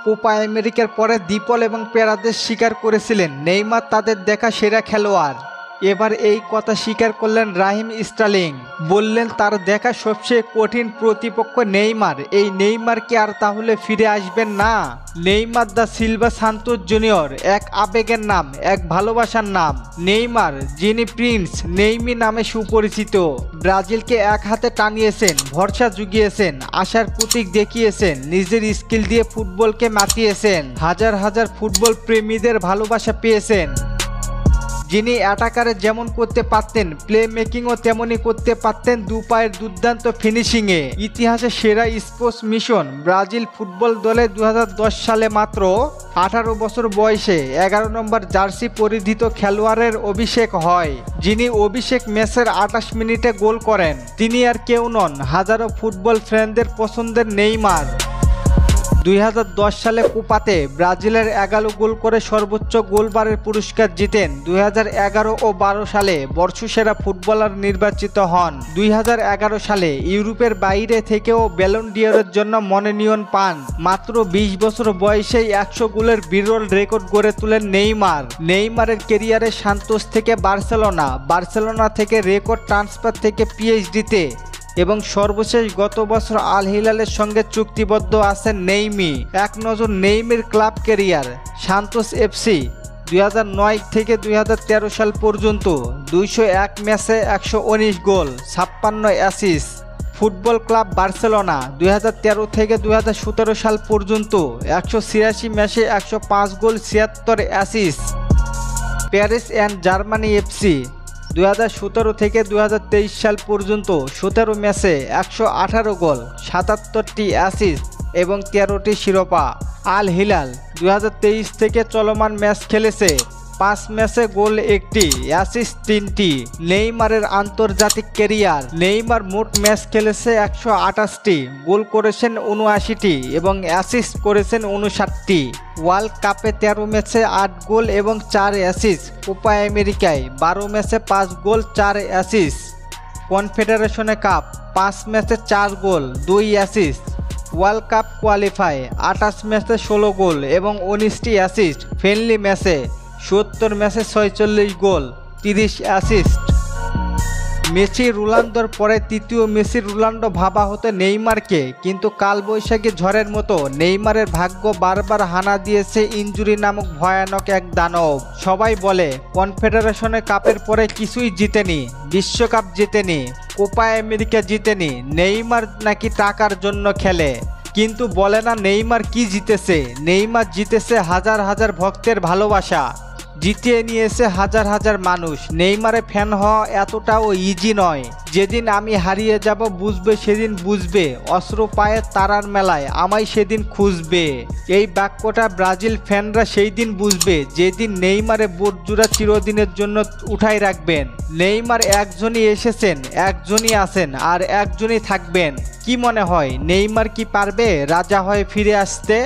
Copa আমেরিকার পরে দ্বিপল এবং প্যারাদের স্বীকার করেছিলেন নেইমার তাদের দেখা সেরা খেলোয়াড়। এবার এই কথা স্বীকার করলেন রাহিম স্টার্লিং, বললেন তার দেখা সবচেয়ে কঠিন প্রতিপক্ষ নেইমার। এই নেইমার কি আর তাহলে ফিরে আসবেন না? Neymar da Silva Santos junior এক আবেগের নাম, এক ভালোবাসার নাম। নেইমার, যিনি প্রিন্স নেইমি নামে সুপরিচিত, ব্রাজিলকে এক হাতে টানিয়েছেন, ভরসা জুগিয়েছেন, আশার প্রতীক দেখিয়েছেন, নিজের স্কিল দিয়ে ফুটবলকে মাতিয়েছেন, হাজার হাজার ফুটবল প্রেমীদের ভালোবাসা পেয়েছেন। যিনি অ্যাটাকারে যেমন করতে পারতেন, প্লে মেকিংও তেমনই করতে পারতেন দু পায়ের দুর্দান্ত ফিনিশিংয়ে। ইতিহাসে সেরা স্পোর্টস মিশন ব্রাজিল ফুটবল দলে 2010 সালে মাত্র 18 বছর বয়সে 11 নম্বর জার্সি পরিহিত খেলোয়াড়ের অভিষেক হয়। যিনি অভিষেক ম্যাচের 28 মিনিটে গোল করেন, তিনি আর কেউ নন, হাজারো ফুটবল ফ্যানদের পছন্দের নেইমার। 2010 সালে কোপাতে ব্রাজিলের 11 গোল করে সর্বোচ্চ গোলবারের পুরস্কার জিতেন। 2011 ও 12 সালে বর্ষসেরা ফুটবলার নির্বাচিত হন। 2011 সালে ইউরোপের বাইরে থেকেও ব্যালন ডি'অরের জন্য মনোনয়ন পান। মাত্র 20 বছর বয়সেই 100 গোলের বিরল রেকর্ড গড়ে তোলেন নেইমার। নেইমারের ক্যারিয়ারে সান্তোস থেকে বার্সেলোনা থেকে রেকর্ড ট্রান্সফার থেকে পিএসজিতে এবং সর্বশেষ গত বছর আল হিলালের সঙ্গে চুক্তিবদ্ধ আছেন নেইমি। এক নজর নেইমির ক্লাব ক্যারিয়ার। সান্তোস এফসি 2009 থেকে 2013 সাল পর্যন্ত 201 ম্যাচে 119 গোল, 56 অ্যাসিস্ট। ফুটবল ক্লাব বার্সেলোনা 2013 থেকে 2017 সাল পর্যন্ত 186 ম্যাচে 105 গোল, 76 assist. Paris and Germany FC 2017 থেকে 2023 সাল পর্যন্ত 17 ম্যাচে 118 গোল, 77টি অ্যাসিস্ট এবং 13টি শিরোপা। আল হিলাল 2023 থেকে চলমান ম্যাচ খেলেছে, 5 ম্যাচে গোল 1টি, অ্যাসিস্ট 3টি। নেইমারের আন্তর্জাতিক ক্যারিয়ার। নেইমার মোট ম্যাচ খেলেছে 128টি, গোল করেছেন 79টি এবং অ্যাসিস্ট করেছেন 59টি। ওয়ার্ল্ড কাপে 13 ম্যাচে 8 গোল এবং 4 অ্যাসিস্ট। কোপা আমেরিকায় 12 ম্যাচে 5 গোল, 4 অ্যাসিস্ট। কনফেডারেশনে কাপ 5 ম্যাচে 4 গোল, 2 অ্যাসিস্ট। ওয়ার্ল্ড কাপ কোয়ালিফাই 28 ম্যাচে 16 গোল এবং 19টি অ্যাসিস্ট। ফ্রেন্ডলি ম্যাচে 70 ম্যাচে 46 গোল, 30 অ্যাসিস্ট। মেসি রোনালদোর পরে তৃতীয় মেসি রোনালদো ভাবা হতো নেইমারকে, কিন্তু কালবৈশাখী ঝড়ের মতো নেইমারের ভাগ্য বারবার হানা দিয়েছে ইনজুরি নামক ভয়ানক এক দানব। সবাই বলে কনফেডারেশনে কাপের পরে কিছুই জিতেনি, বিশ্বকাপ জিতেনি, কোপা আমেরিকা জিতেনি, নেইমার নাকি টাকার জন্য খেলে। কিন্তু বলে না নেইমার কি জিতেছে? নেইমার জিতেছে হাজার হাজার ভক্তের ভালোবাসা, জিতিয়ে নিয়েছে হাজার হাজার মানুষ। নেইমারে ফ্যান হওয়া এতটাও ইজি নয়। যেদিন আমি হারিয়ে যাব বুঝবে, সেদিন বুঝবে, অস্ত্র পায়ে তারার মেলায় আমায় সেদিন খুঁজবে। এই বাক্যটা ব্রাজিল ফ্যানরা সেই দিন বুঝবে, যেদিন নেইমারে বোটজোড়া চিরদিনের জন্য উঠাই রাখবেন। নেইমার একজনই এসেছেন, একজনই আছেন আর একজনই থাকবেন। কি মনে হয় নেইমার কি পারবে রাজা হয়ে ফিরে আসতে?